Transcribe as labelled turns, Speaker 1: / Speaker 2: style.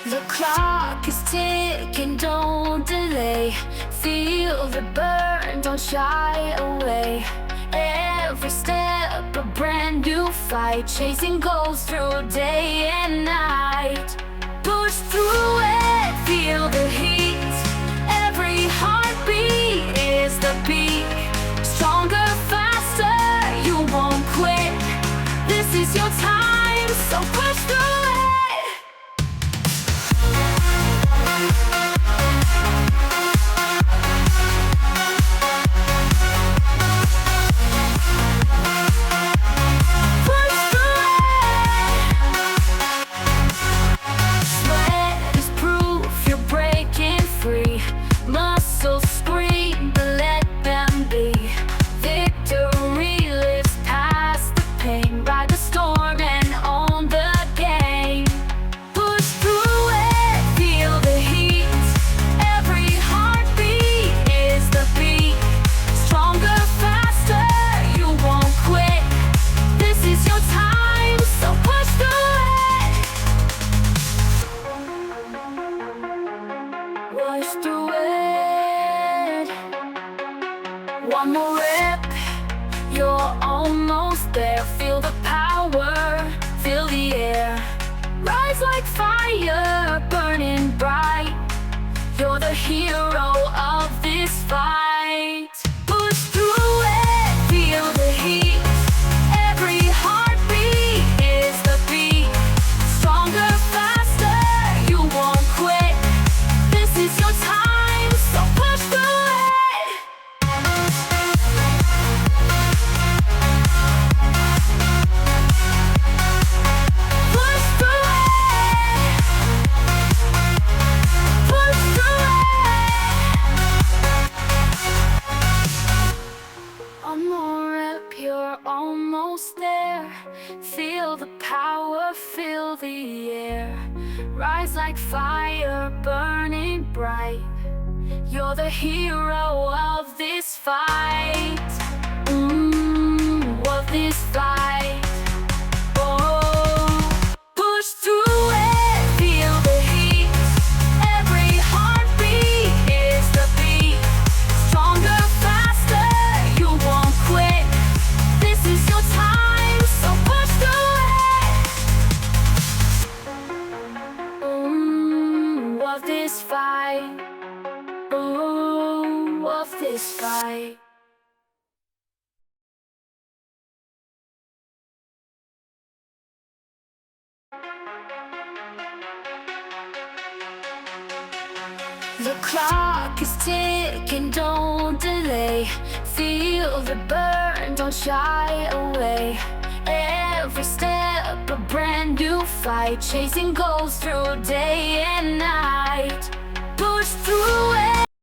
Speaker 1: The clock is ticking, don't delay. Feel the burn, don't shy away. Every step a brand new fight, chasing goals through day and night. Push through it, feel the heat. Every heartbeat is the beat. Stronger, faster, you won't quit. This is your time, so push through it. Muscles scream, but let them be. Victory lives past the pain. Ride the storm and own the game. Push through it, feel the heat. Every heartbeat is the beat. Stronger, faster, you won't quit. This is your time, so push through it. Push through it. One more rep, you're almost there. Feel the power, feel the air. Rise like fire, burning bright. You're the hero of this fight. Push through it, feel the heat. Every heartbeat is the beat. Stronger, faster, you won't quit. This is your time, so push through it. You're almost there. Feel the power, feel the air. Rise like fire, burning bright. You're the hero of this fight. Of this fight. Oh, push through it, feel the heat. Every heartbeat is the beat. Stronger, faster, you won't quit. This is your time, so push through it. Of this fight. Of this fight. The clock is ticking, don't delay. Feel the burn, don't shy away. Every step a brand new fight, chasing goals through day and night. Push through it.